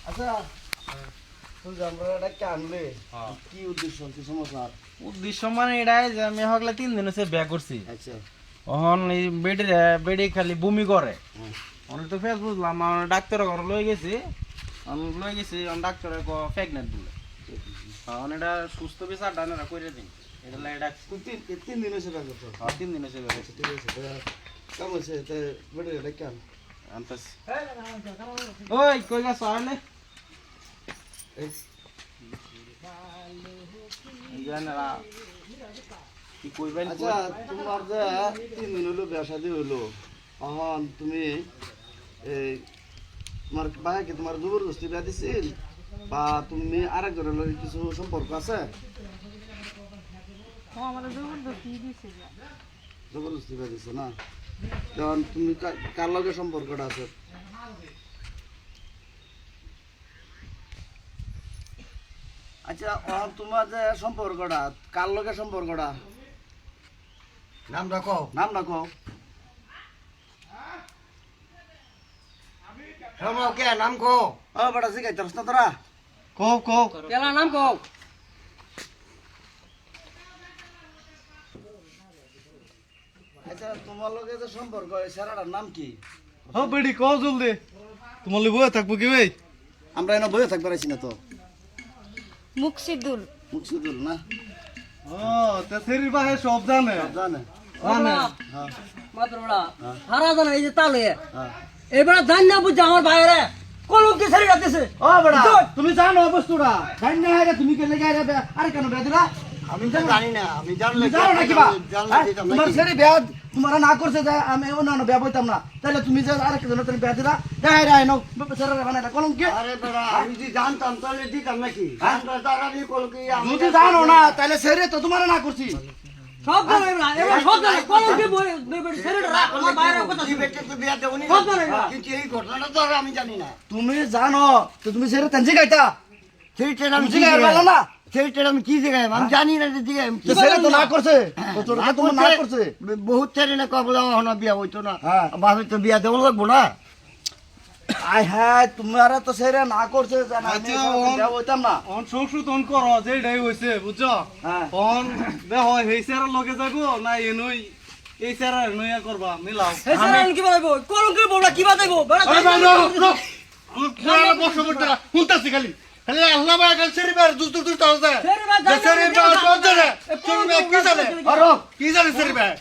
আচ্ছা তুই আমরা এটা কেনলে কি উদ্দেশ্য কি সমস্যা উদ্দেশ্য মানে এটাই যে আমি হকলে 3 দিন হচ্ছে বিয়া করছি। আচ্ছা এখন এই বেডি খালি বমি করে। অনেক তো ফেস বুঝলাম, আমার ডাক্তার ঘরে লয়ে গেছি, আমি লয়ে গেছি ডাক্তারে প্রেগনেন্ট বলে। এখন এটা সুস্থ বিচার ডানেরা করে দিন, এটা এটা তিন দিন হয়েছে ব্যাগ করছো 3 দিন হচ্ছে আচ্ছা ঠিক আছে কেমন হয়েছে বেটে এটা কেন আনতাছি। ওই কই গেছ আইলে জানেরা কি কইবেন? আচ্ছা তোমার যে 3 দিন হলো বিয়া শাদী হইলো, এখন তুমি এই তোমার ভাইকে তোমার জবরদস্তি বিয়া দিছিল বা তুমি আরেকজনের লগে কিছু সম্পর্ক আছে? জবরদস্তি বিয়া দিছে না? তখন তুমি কার লগে সম্পর্কটা আছে? আচ্ছা তোমার যে সম্পর্কটা কার লগে সম্পর্কটা নাম রাখো নাম না কও। কে নাম কো ও বড় শিখাইতারস না তোরা? কো কো কেলা নাম কও। আচ্ছা তোমার লগে যে সম্পর্ক এই ছেলেটার নাম কি? ও বেডি কো জলদি তোমার লই বয়ে থাকবো কি ভাই? আমরা এনে বইয়ে থাকতে পারছি না তো। মুকসিদুল মুকসিদুল না? ও তে সেরি বাহে সব জানে জানে? হ্যাঁ মাত্র বড়া হারা জানা এই যে তালে হ্যাঁ। এবারে জান না বুঝ আমার বাইরে কলম কি ছেড়ে যাচ্ছে। ও বড়া তুমি জানো বস্তুটা জানি না আরে তুমি কে লাগা আরে কেন বেদরা? আমি তো জানি না আমি জানলে তুমি জানো না কি বা? জানলে হ্যাঁ? দিতাম তোমার নাকি? ছেলে বিয়া তোমার না করছে যে আমি অন্যান্য বিয়া বইতাম না, তাহলে তুমি যে আরেক জনের তুমি বিয়া দিলা দেখাই রাই নো ছেলেরা বানাইলা কলম কি? আরে বেড়া আমি যদি জানতাম তাহলে দিতাম নাকি? হ্যাঁ? জানতাম তারা দিয়ে কল কি আমি যদি জানো না তাহলে ছেলে তো তোমার না করছি। সব জানে এবারে এবারে সব জানে কলম কি বই ছেড়ে আমার বাইরে কথা কি বেটে তো বিয়া দেউনি সব জানে না। কিন্তু এই ঘটনাটা তো আমি জানি না তুমি জানো তো তুমি ছেলে তেনজি গাইতা সেই ট্রেন আমি তুমি জিগাই পারলা না? সেই ট্রেন আমি কি জিগাই আমি জানি না যে জিগাই তো ছেলে তো না করছে তো তোরা তো না করছে। বহুত ট্রেনে না কবলা হনা বিয়া হইতো না হ্যাঁ। বাপে তো বিয়া দেওয়া লাগবো না আয় হ্যাঁ তোমারা তো ছেলে না করছে জানা আমি আচ্ছা, বিয়া বইতাম না। অন সংশোধন কর যেটাই হয়েছে বুঝছো। হ্যাঁ। অন দেহ এই স্যারের লগে যাবো না এনুই এই স্যারের নইয়া করবা মিলাও। এই ছেড়ে কি বলবো কলম কি বলবো কি বাতাইবো বড়া শুনতাছি খালি খালি আল্লাহ ভাই কাল সেরিবার দুস্তুর দুস্তুর আছে ছেড়ে বা যে সেরিবার সব জানে সেরিবার কি জানে আরো কি জানে সেরিবার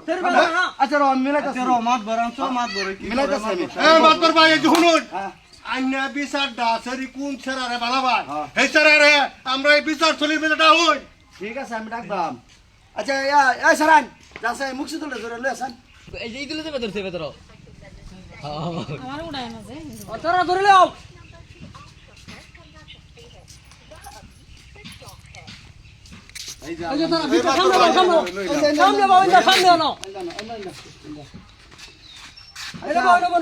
ছেড়ে বা না আচ্ছা রো মিলাইতাছি তেরো মাত বরাম চো মাত বরে কি মিলাইতাছি আমি। এ মাতর ভাই এই শুনুন হ্যাঁ। আইনা বিচার দা সেরি কোন সেরারে বালা ভাই হ্যাঁ। এই সেরারে আমরা এই বিচার চলির বেলাটা হই ঠিক আছে আমি ডাকবাম। আচ্ছা এই সারান যাছে মুখি তুলে ধরে লই আছেন। এই যে এইগুলো দেবে ধরছে ভেতর আমার উড়াই মাঝে তোরা ধরে লাও এই যা এই যে তোরা ভিতর সামনে বাও সামনে বাও এই যে সামনে আনো এটা বাও এটা বাও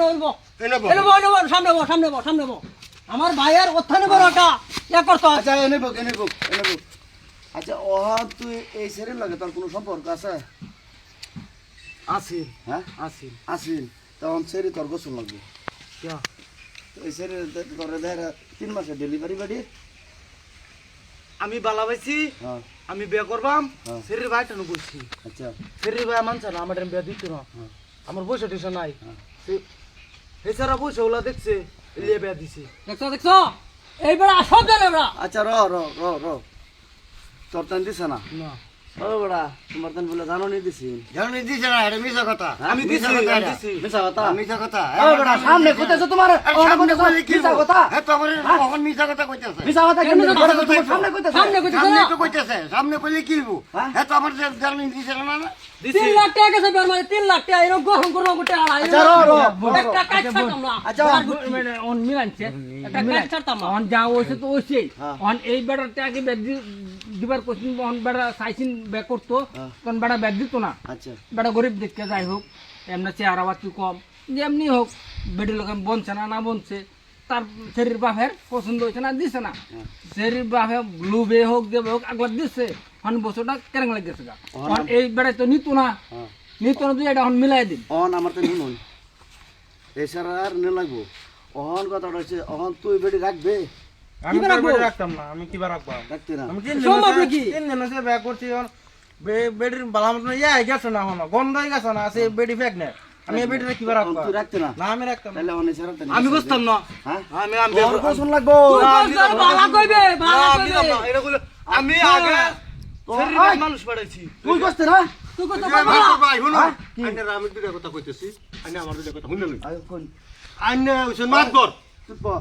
এনে বল এটা বাও এটা বাও সামনে বাও আমার ভাইয়ের ওখানে বড়টা ইয়া করতে আচ্ছা এনে বুক এনে বুক এনে বুক। আচ্ছা ও তুই এই ছেলের লাগে তোর কোনো সম্পর্ক আছে? আছে হ্যাঁ আছে আসিল তখন ছেলে তোর গোসল লাগবে। কিয়া এই ছেলে তোর দেখা 3 মাসের ডেলিভারি বাড়ি। আমি বালা পাইছি, হ্যাঁ আমি বিয়া করবাম হ্যাঁ। সেরি ভাই টানো করছি। আচ্ছা সেরি ভাই মানছে না আমার বিয়া দিত না, হ্যাঁ। আমার পয়সা টয়সা নাই। হ্যাঁ। এছাড়া পয়সা ওলা দেখছে এলিয়ে বিয়া দিছি। দেখছো এইবার সব জানে আমরা আচ্ছা র র র র তোর তান দিছে না? না ও বড়া তোমার তান বলে জানো নি দিছি জানি দিছে না এটা মিছা কথা আমি দিছি আমি দিছি। মিছা কথা। মিছা কথা ও বড়া সামনে কইতেছ তোমার সামনে কইলে কি মিছা কথা। হ্যাঁ তো আমার কখন মিছা কথা কইতেছে মিছা কথা কেমনে বড় তোমার সামনে কইতেছ? সামনে কইতে সামনে তো কইতেছে সামনে কইলে কি হইব হ্যাঁ? হ্যাঁ তো আমার জানি দিছে না না দিছি 3 লাখ টাকা গেছে বের মানে 3 লাখ টাকা এরকম গ্রহণ করবো গোটে আড়াই আচ্ছা র র একটা কাজ ছাড়তাম না আচ্ছা অন মিলানছে একটা কাজ ছাড়তাম না অন যা হয়েছে তো হয়েছে হ্যাঁ। অন এই বেড়াতে আগে ব্যাগ দিবার কোশ্চিন অন বেড়া সাইসিন ব্যাগ করতো হ্যাঁ। তখন বেড়া ব্যাগ দিত না আচ্ছা বেড়া গরিব দেখতে যাই হোক এমনি চেহারা বাচ্চু কম যেমনি হোক বেডির লোক বনছে না বনছে তার শরীর বাপের পছন্দ হয়েছে না দিছে না শরীর বাপে লুবে হোক দেবে হোক আগলা দিচ্ছে অন বছরটা কেরং লাগছে গা অন এই বেড়াই তো নিত না হ্যাঁ নিত না তুই এটা অন মিলাই দিন অন আমার তো নুন এছাড়া আর নে লাগবো অহন কথাটা হচ্ছে অহন তুই বেটি রাখবে আমি তো বেডে রাখতাম না, আমি কিবা রাখবো? রাখতে না আমি সম্ভব নাকি? 3 দিন হচ্ছে ব্যাক করছি, বেডির বালা মতন গেছে না, হলো গন্ধ হয়ে গেছে না, সে বেডি ফেক না, আমি এই বেডিটা কিবা রাখবো? তুই রাখতে না না আমি রাখতাম না। তাহলে অনেক সারা আমি বুঝতাম না। হ্যাঁ আমি তোর গোসল লাগবো ভালো কইবে ভালো কইবে আমি আগে এই, মানুষ পাঠাইছি। তুই করতে না তুই কত ভাই শুনো আইনের আমি দুইটা কথা কইতেছি আইনে আমার দুইটা কথা শুনলেন আয় কোন আইনে হইছেন মাতবর তুই পর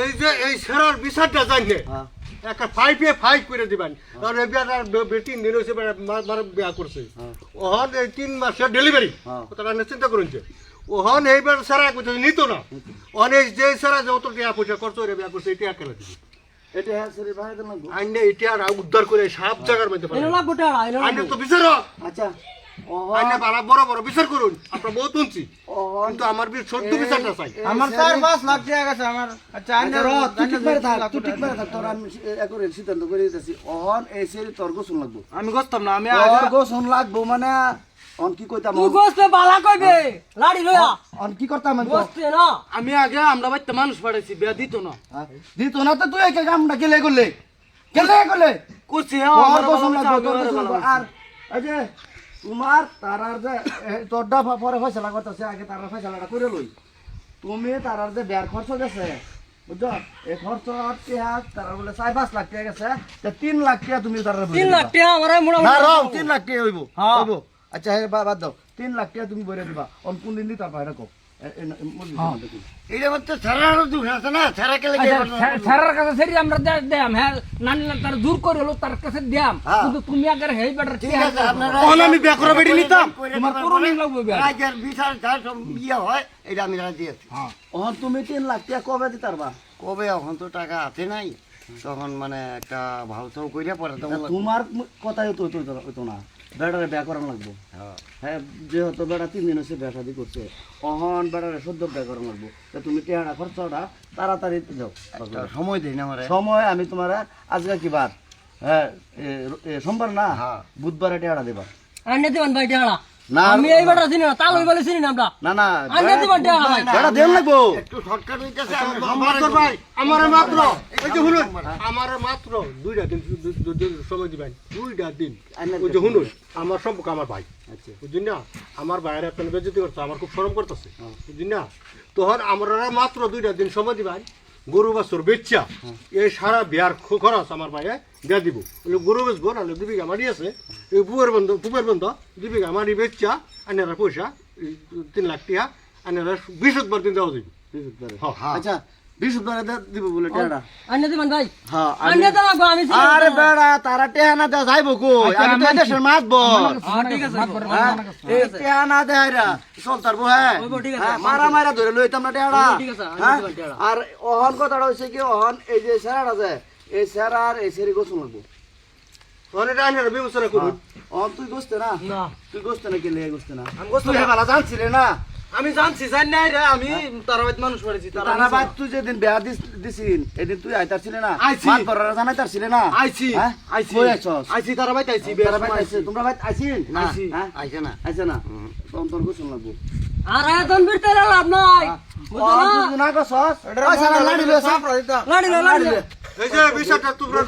এই যে এই সেরার বিচারটা জানলে হ্যাঁ একটা 5 করে দিবেন কারণ এই বিয়ার বেটি দিন হইছে মার বিয়া করছে ওহন এই 3 মাসের ডেলিভারি হ্যাঁ। কথাটা নিয়ে চিন্তা করুন যে ওহন এইবার সারা কইতে নিত না ওহন এই যে সারা যত টাকা পয়সা খরচ করে বিয়া করছে এটা কেন দিবি এটা হ্যাঁ শরীর ভাই দেন লাগবো আইনে এটা আর উদ্ধার করে সব জায়গার মধ্যে এলো পাঠাবেন। লাগবো টাকা এলো আইনে লাগবো তো বিচার আচ্ছা আইনে বড় বড় বিচার করুন আপনার বহুত শুনছি অহন কিন্তু আমার সদ্য বিচারটা চাই আমার 4-5 লাখ টাকা গেছে আমার। আচ্ছা আইনে আচ্ছা, রহ, তুই ঠিক করে থাক, তুই ঠিক করে থাক, তোর আমি একরে সিদ্ধান্ত করে দিতেছি। অহন এই সেরি তোর গোসল লাগবো। আমি গছতাম না, আমি তোর গোসল লাগবো মানে অন কি কইতাম? তুই গোসলে ভালো কইবে লাড়ি লইয়া অন কি করতাম আমি? গোসতে না আমি আগে আমরা বাড়িতে মানুষ পাঠাইছি, বিয়া দিত না। হ্যাঁ? দিত না তো তুই একে কামটা গেলে করলে করছি তোর গোসল লাগবো, তোর গোসল লাগবো। আর এই যে তোমার তারার যে তোরটা পরে ফয়সালা করতেছে, আগে তারার ফয়সালাটা করে লই। তুমি তারার যে বের খরচ গেছে বুঝছো, এই খরচ তারা বলে 4-5 লাখ টাকা গেছে, 3 লাখ টাকা তুমি তারা 3 লাখ টাকা আমার মোড়া না রাও 3 লাখ টাকা হইব হইব। আচ্ছা হে বাদ দাও, 3 লাখ টাকা তুমি বইরে দিবা। অন কোন দিন দিতা পায় রাখো এটা হচ্ছে সারার দুঃখ আছে না সারা কেলে স্যারের কাছে সেরি আমরা দেম, হ্যাঁ নানি তার দূর করে হলো তার কাছে দেম, হ্যাঁ। কিন্তু তুমি আগে হেই বেটার ঠিক আছে তখন আমি বিয়া করা বেটি নিতাম তোমার করুন লাগবে বিয়া। রাজার বিচার যা সব বিয়ে হয় এটা আমি রাজি আছি অহন তুমি 3 লাখ টাকা কবে দিতে পারবা? কবে এখন তো টাকা আছে নাই তখন মানে একটা ভাউচাও কইরা পরে তো তোমার কথাই তো হইতো না, বেড়ারে বিয়া করানো লাগবো। হ্যাঁ যেহেতু বেড়া 3 দিন হচ্ছে বিয়া শাদি করছে, অহন বেড়ারে সদ্য বিয়া করানো লাগবো। তা তুমি টেহারা খরচটা তাড়াতাড়ি দাও। একটা সময় দেই না আমারে সময় আমি তোমার আজকে কি বার? হ্যাঁ সোমবার না, হ্যাঁ। বুধবারে টেহারা দেবা। আন্নে দিবান ভাই টাকা না আমি এই বেটা চিনি না তালই বলে চিনি না আমরা না না আন্নে দিবান টাকা ভাই বেড়া দেন লাগবো। একটু শর্টকাট হইতাছে মাতর ভাই আমারে মাত্র এই যে শুনুন আমারে মাত্র 2টা দিন সময় দিবেন 2টা দিন ওই যে শুনুন আমার সম্পর্ক আমার ভাই আচ্ছা বুঝলি না আমার ভাইয়ের একটা বেজতি করছে আমার খুব শরম করতেছে বুঝলি না তখন আমরা মাত্র 2টা দিন সময় দিবেন গরু বাছুর বেচা এই সারা বিয়ার খরচ আমার ভাইয়ে দিয়ে দিব গরু বেচবো নাহলে 2 বিঘা মাটি আছে এই পুবের বন্ধ 2 বিঘা মাটি বেচা আনারা পয়সা 3 লাখ টাকা আনারা 20 বার দিন দেওয়া যাবে বৃহস্পতিবারে। হ্যাঁ। আচ্ছা বৃহস্পতিবারে দিব বলে টেহারা। আন্নে দিবান ভাই হ্যাঁ আন্নে দেওয়া গো আমি চিনি আরে বেড়া তারা টেহানা দেওয়া যাইবো কই? আমি তো দেশের মাতবো। ঠিক আছে এই টেহানা দেহাইরা চলতারবো। হ্যাঁ ঠিক আছে। হ্যাঁ, মারা মারা ধরে লইতাম না টেহারা। ঠিক আছে, আমি হ্যাঁ? দিবান টেহারা। আর অহন কথাটা হইছে কি অহন এই যে সেরার আছে এই সেরার এই সেরি গোসল লাগবো। তখন এটা আনারা বিবেচনা করুন অহন তুই গোসতে না, না তুই গোসতে না গেলে গোসতে না, আমি গোসতে তুই না। হেবালা জানছিলে না। আমি জানছি জানি না রে, আমি তার বাড়িতে মানুষ পাঠাইছি, তারা বাদ তুই যেদিন বেয়া দিছিস এদিন তুই আইতারছিলে না, আইছি। মাত বড়রা জানাইতারছিলে না। আইছি হ্যাঁ? আইছি কই আইছস? আইছি তার বাড়িতে আইছি তারা বাইত আইছে, তোমরা বাইত আইছিস? আইছি। হ্যাঁ? আইছে না আইছে না? তখন তোর গোসল লাগবো। আর এতন বিরতে লাভ নাই বুঝছো অহন না তুই না গছস, ওই সারা লাড়ি লইছ। লাড়ি লাড়ি এই যে বিচারটা তোমরা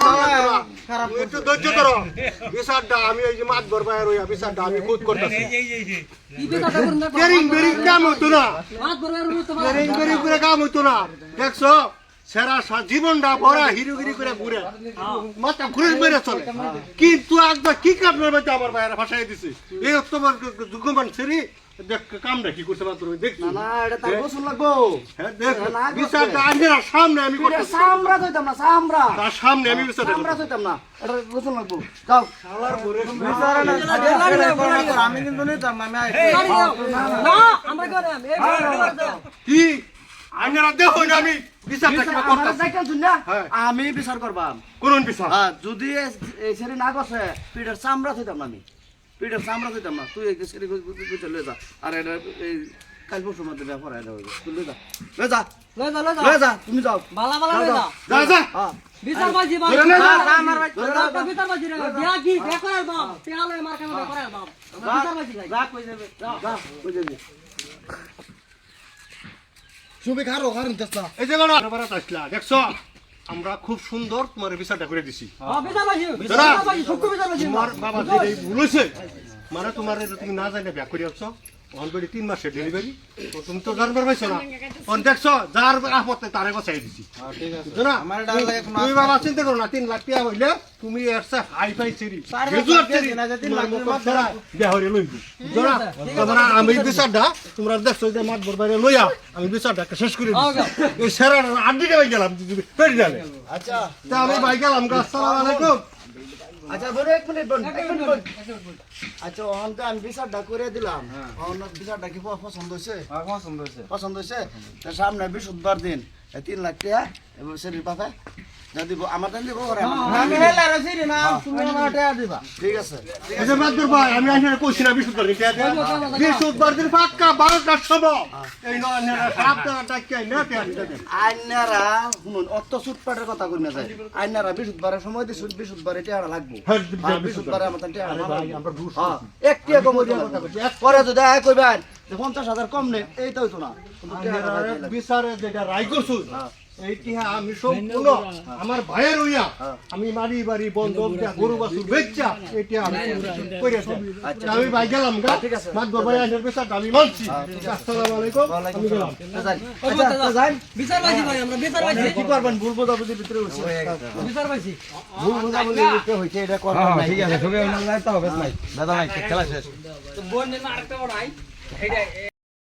খারাপ একটু ধৈর্য ধরো বিচারটা আমি এই যে মাত বরবাই রইয়া বিচারটা আমি খুদ করতেছি কি কথা করুন না বেরিং বেরিং কাম হইতো না মাত বড় রুই তো বেরিং বেরিং করে কাম হইতো না দেখছো সেরা জীবনটা ভরা হিরোগিরি করে ঘুরে মাথা ঘুরে মেরে চলে কিন্তু একবার কি কামনের মধ্যে আমার ভাইয়েরা ফাঁসাই দিছে এই তোমার দুঃখমান সেরি দেখ কামটা কি করতে পারতো দেখছি না না এটা তার গোসল লাগবো। হ্যাঁ দেখ বিচারটা আইনের সামনে আমি এটা করতেছি সামরা কইতাম না, সামরা তার সামনে আমি বিচারটা সামরা কইতাম না, এটা গোসল লাগবো। যাও আমি কিন্তু নিতাম না, আমি লাড়ি দাও না আমরা করে এই কি আইনেরা দেখো না আমি বিচারটা কি আমার করতেছি যাইতাম শুন না, হ্যাঁ। আমি বিচার করবাম। কোন বিচার হ্যাঁ, যদি এই সেরি না গছে পিঠের চামড়া থইতাম না, আমি পিঠের চামড়া থইতাম না। তুই এই সেরি গুছে লয়ে যা, আর এটা এই কাল পরশুর মধ্যে ব্যাপার আইডা হইবে। তুই লয়ে যা, লয়ে যা, লই যা লই যা লয়ে যা, তুমি যাও। বালা বালা লই যা যা যা হ্যাঁ বিচার বাজি বাজি ধরে নে, যা, যা, আমার ভাই বিচার বাজি রে বিয়া কি বিয়া করার বাপ টিয়া লই মার কেন করার বাপ বিচার বাজি যাই যা, কই যাবে? যা, কই যাবে? সুবি খারো খারুন তেসলা এই যে গড়া বারাত আসলা দেখছো আমরা খুব সুন্দর তোমার বিচারটা করে দিছি বিচার পাইছি দাদা, বিচার পাইছি সত্য বিচার পাইছি তোমার বাবা যে ভুল হয়েছে মানে তোমার তুমি না জানি ব্যাক করে আসছো অলরেডি 3 মাসের ডেলিভারি তো তুমি তো জানবার পাইছো না কোন দেখছো যার আপত্তি তারে বাঁচাই দিছি ঠিক আছে বুঝছো না? আমার ডাল লাগে এখন তুমি বাবা চিন্তা করো না 3 লাখ টাকা হইলে তুমি এরসে হাই ফাই সেরি চার লাখ গ্রাজুয়েট টাকা সেরি দিন, আচ্ছা, 3 লাখ তোমার টাকা ছাড়া বিয়াহরে লইবি জনা তোমরা আমি বিচারটা তোমরা দেখছো যে মাঠ বরবারে লইয়া আমি বিচারটা শেষ করে দিছি এই সেরা আড্ডিটা হয়ে গেলাম পেড়ি ডালে আচ্ছা তা আমি ভাই গেলাম আসসালামু আলাইকুম আচ্ছা বড় এক মিনিট বোন এক মিনিট বোন আচ্ছা অন্ত আমি বিচারটা করে দিলাম অন্য বিচারটা কি পছন্দ হয়েছে আমার পছন্দ হয়েছে পছন্দ হয়েছে তা সামনে বৃহস্পতিবার দিন 3 লাখ টাকা এবং শরীর পাবে যা দিব আমার দান দিব ঘরে আমি হেলা রছি না তুমি আমার টাকা দিবা ঠিক আছে এই যে মাদুর ভাই আমি আসলে কইছি না বিশুদ্ধ দিন বিশুদ্ধ দিন পাক্কা 12টার সময় এই নয় সাতটা কি না আইনারা শুনুন অত সুটপাটের কথা কই না যায় আইনারা বৃহস্পতিবারের সময় দিয়ে বৃহস্পতিবারে টাকা লাগবে আর বৃহস্পতিবারে আমার টাকা আমরা ঘুষ হ্যাঁ একটি কম দিয়া কথা কইছি পরে যদি আয় কইবেন যে 50,000 কম নেই এই তো হইতো না কিন্তু টাকাটা লাগবে। বিচারে যেটা রায় করছু এইটা আমি সম্পূর্ণ আমার ভাইয়ের হইয়া আমি মারি বাড়ি বন্ধক দিয়া গরু বাছুর বেচা এটা আমি কইরাছি আমি ভাই গেলাম গা ঠিক আছে। মাদুর ভাই আসলে বিচারটা আমি মানছি আসসালামু আলাইকুম আমি গেলাম আচ্ছা যাই বিচার পাইছি ভাই আমরা বিচার পাইছি কি করবেন ভুল বোঝাবুঝির ভিতরে হইছে বিচার পাইছি ভুল বোঝাবুঝির ভিতরে হইছে এটা করবেন না ঠিক আছে ছবি অনলাইন তো হবে নাই দাদা নাই খেলা শেষ তো বোন আরেকটা বড় আই